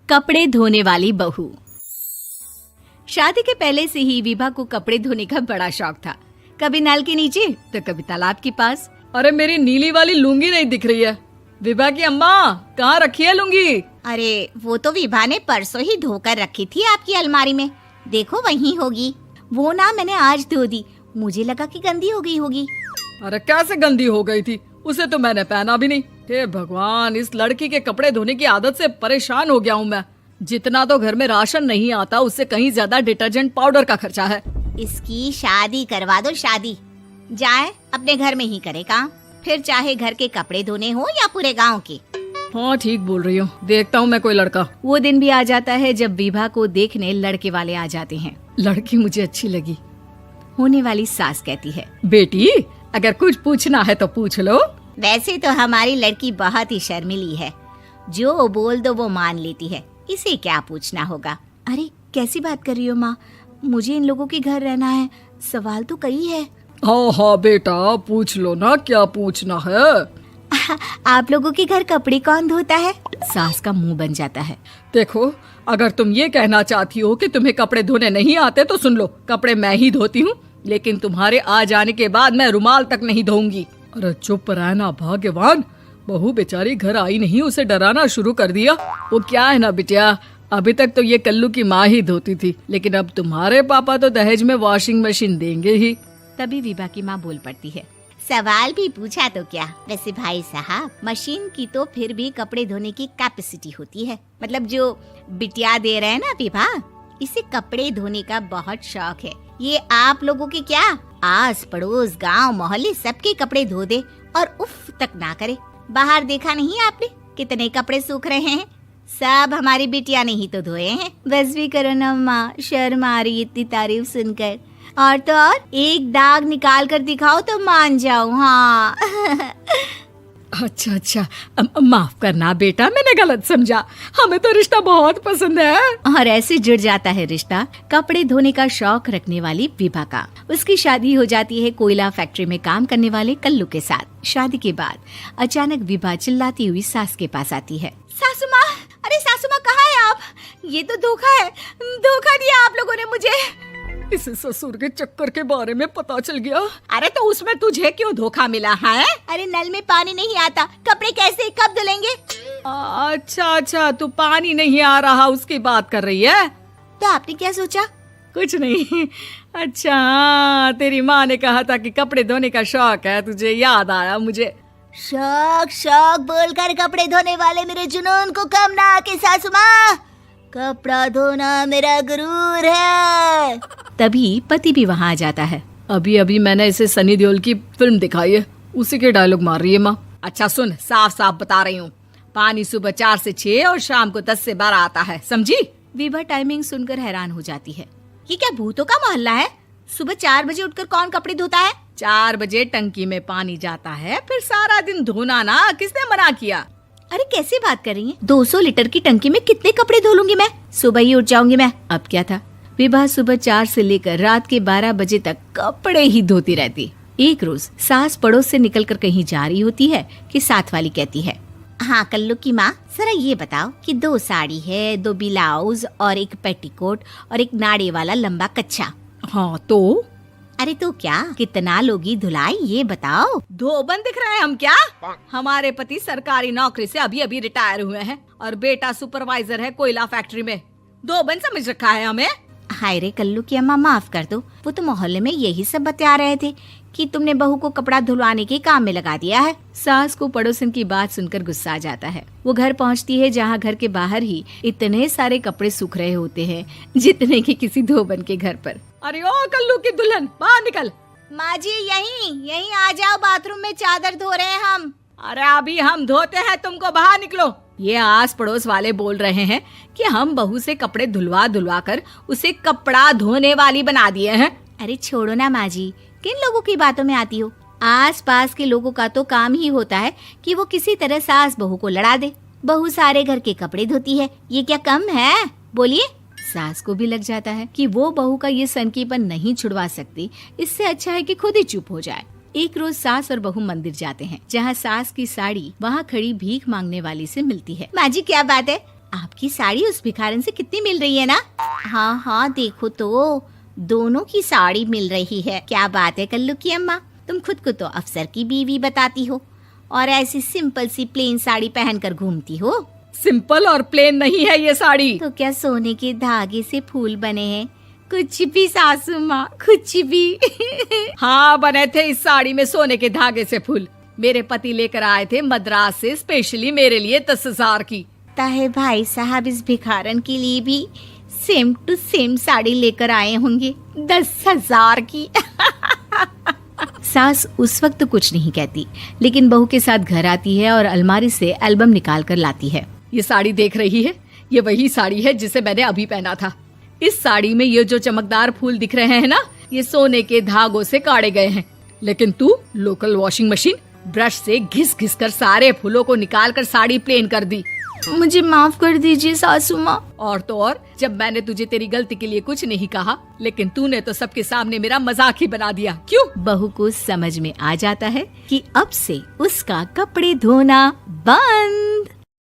कपड़े धोने वाली बहू। शादी के पहले से ही विभा को कपड़े धोने का बड़ा शौक था। कभी नल के नीचे तो कभी तालाब के पास। अरे मेरी नीली वाली लुंगी नहीं दिख रही है। विभा की अम्मा, कहाँ रखी है लुंगी? अरे वो तो विभा ने परसों ही धोकर रखी थी आपकी अलमारी में, देखो वहीं होगी। वो ना मैंने आज धो दी, मुझे लगा कि गंदी हो गई होगी। अरे कैसे गंदी हो गई थी? उसे तो मैंने पहना भी नहीं। हे भगवान, इस लड़की के कपड़े धोने की आदत से परेशान हो गया हूँ मैं। जितना तो घर में राशन नहीं आता, उससे कहीं ज्यादा डिटर्जेंट पाउडर का खर्चा है। इसकी शादी करवा दो, शादी जाए अपने घर में ही करे काम, फिर चाहे घर के कपड़े धोने हो या पूरे गांव के। हाँ ठीक बोल रही हूँ, देखता हूँ मैं कोई लड़का। वो दिन भी आ जाता है जब विभा को देखने लड़के वाले आ जाते हैं। लड़की मुझे अच्छी लगी। होने वाली सास कहती है, बेटी अगर कुछ पूछना है तो पूछ लो। वैसे तो हमारी लड़की बहुत ही शर्मीली है, जो बोल दो वो मान लेती है, इसे क्या पूछना होगा। अरे कैसी बात कर रही हो माँ, मुझे इन लोगों के घर रहना है, सवाल तो कई है। हाँ हाँ बेटा, पूछ लो ना, क्या पूछना है। आप लोगों के घर कपड़े कौन धोता है? सास का मुंह बन जाता है। देखो, अगर तुम ये कहना चाहती हो कि तुम्हें कपड़े धोने नहीं आते तो सुन लो, कपड़े मैं ही धोती हूँ, लेकिन तुम्हारे आ जाने के बाद मैं रुमाल तक नहीं धोऊंगी। अरे चुप रहना भाग्यवान, बहू बेचारी घर आई नहीं, उसे डराना शुरू कर दिया। वो क्या है ना बिटिया, अभी तक तो ये कल्लू की माँ ही धोती थी, लेकिन अब तुम्हारे पापा तो दहेज में वॉशिंग मशीन देंगे ही। तभी विभा की माँ बोल पड़ती है, सवाल भी पूछा तो क्या। वैसे भाई साहब, मशीन की तो फिर भी कपड़े धोने की कैपेसिटी होती है। मतलब जो बिटिया दे रहे हैं ना विभा, इसे कपड़े धोने का बहुत शौक है। ये आप लोगों के क्या, आस पड़ोस गांव मोहल्ले सबके कपड़े धो दे और उफ तक ना करे। बाहर देखा नहीं आपने कितने कपड़े सूख रहे हैं? सब हमारी बिटिया ने ही तो धोए हैं। बस भी करो ना माँ, शर्म आ रही इतनी तारीफ सुनकर। और तो और एक दाग निकाल कर दिखाओ तो मान जाऊं। हाँ अच्छा, माफ करना बेटा, मैंने गलत समझा। हमें तो रिश्ता बहुत पसंद है। और ऐसे जुड़ जाता है रिश्ता कपड़े धोने का शौक रखने वाली विभा का। उसकी शादी हो जाती है कोयला फैक्ट्री में काम करने वाले कल्लू के साथ। शादी के बाद अचानक विभा चिल्लाती हुई सास के पास आती है। सासू माँ, अरे सासू माँ कहाँ है आप? ये तो धोखा है, धोखा दिया आप लोगों ने मुझे। इसे ससुर के चक्कर के बारे में पता चल गया। अरे तो उसमें तुझे क्यों धोखा मिला है? अरे नल में पानी नहीं आता, कपड़े कैसे कब धुलेंगे? अच्छा, तू पानी नहीं आ रहा उसकी बात कर रही है। तो आपने क्या सोचा? कुछ नहीं। अच्छा, तेरी माँ ने कहा था कि कपड़े धोने का शौक है तुझे, याद आया मुझे। शौक बोलकर कपड़े धोने वाले मेरे जुनून को कम ना आके सासू माँ, कपड़ा धोना मेरा गुरूर है। तभी पति भी वहाँ आ जाता है। अभी मैंने इसे सनी देओल की फिल्म दिखाई है, उसी के डायलॉग मार रही है माँ। अच्छा सुन, साफ साफ बता रही हूँ, पानी सुबह 4 से 6 और शाम को 10 से 12 आता है, समझी? विभा टाइमिंग सुनकर हैरान हो जाती है। ये क्या भूतों का मोहल्ला है? सुबह 4 बजे उठकर कौन कपड़े धोता है? 4 बजे टंकी में पानी जाता है, फिर सारा दिन धोना ना, किसने मना किया? अरे कैसी बात कर रही हैं? 200 लीटर की टंकी में कितने कपड़े धो लूंगी मैं? सुबह ही उठ जाऊंगी मैं। अब क्या था, विभा सुबह 4 से लेकर रात के 12 बजे तक कपड़े ही धोती रहती। एक रोज सास पड़ोस से निकलकर कहीं जा रही होती है कि साथ वाली कहती है, हाँ कल्लू की माँ, जरा ये बताओ कि 2 साड़ी है, 2 ब्लाउज और एक पेटीकोट और एक नाड़े वाला लंबा कच्छा। हाँ तो? अरे तो क्या, कितना लोगी धुलाई ये बताओ। धोबन दिख रहे हैं हम क्या? हमारे पति सरकारी नौकरी से अभी रिटायर हुए हैं और बेटा सुपरवाइजर है कोयला फैक्ट्री में। धोबन समझ रखा है हमें? हाय रे कल्लू की अम्मा, माफ कर दो, वो तो मोहल्ले में यही सब बता रहे थे कि तुमने बहू को कपड़ा धुलवाने के काम में लगा दिया है। सास को पड़ोसन की बात सुनकर गुस्सा आ जाता है। वो घर पहुंचती है जहां घर के बाहर ही इतने सारे कपड़े सूख रहे होते हैं जितने कि किसी धोबन के घर पर। अरे ओ कल्लू की दुल्हन, बाहर निकल। माँ जी यहीं आ जाओ, बाथरूम में चादर धो रहे हैं हम। अरे अभी हम धोते हैं, तुमको बाहर निकलो। ये आस पड़ोस वाले बोल रहे हैं कि हम बहू से कपड़े धुलवा कर उसे कपड़ा धोने वाली बना दिए हैं। अरे छोड़ो ना माँ जी, किन लोगों की बातों में आती हो? आस पास के लोगों का तो काम ही होता है कि वो किसी तरह सास बहू को लड़ा दे। बहू सारे घर के कपड़े धोती है, ये क्या कम है? बोलिए। सास को भी लग जाता है कि वो बहू का ये सनकीपन नहीं छुड़वा सकती, इससे अच्छा है कि खुद ही चुप हो जाए। एक रोज सास और बहू मंदिर जाते हैं, जहाँ सास की साड़ी वहाँ खड़ी भीख मांगने वाली से मिलती है। माँ जी क्या बात है, आपकी साड़ी उस भिखारन से कितनी मिल रही है ना? हाँ हाँ देखो तो, दोनों की साड़ी मिल रही है। क्या बात है कल्लू की अम्मा, तुम खुद को तो अफसर की बीवी बताती हो और ऐसी सिंपल सी प्लेन साड़ी पहनकर घूमती हो। सिंपल और प्लेन नहीं है ये साड़ी। तो क्या सोने के धागे से फूल बने हैं? कुछ भी सासू माँ, कुछ भी। हाँ बने थे इस साड़ी में सोने के धागे से फूल। मेरे पति लेकर आए थे मद्रास से स्पेशली मेरे लिए 10,000 की। ताहे भाई साहब इस भिखारन के लिए भी सेम टू सेम साड़ी लेकर आए होंगे 10,000 की। सास उस वक्त तो कुछ नहीं कहती, लेकिन बहू के साथ घर आती है और अलमारी से एल्बम निकाल कर लाती है। ये साड़ी देख रही है, ये वही साड़ी है जिसे मैंने अभी पहना था। इस साड़ी में ये जो चमकदार फूल दिख रहे हैं ना, ये सोने के धागों से काढ़े गए हैं। लेकिन तू लोकल वॉशिंग मशीन ब्रश से घिस घिस कर सारे फूलों को निकाल कर साड़ी प्लेन कर दी। मुझे माफ कर दीजिए सासू माँ। और तो और, जब मैंने तुझे तेरी गलती के लिए कुछ नहीं कहा, लेकिन तूने तो सबके सामने मेरा मजाक ही बना दिया। क्यों? बहू को समझ में आ जाता है कि अब से उसका कपड़े धोना बंद।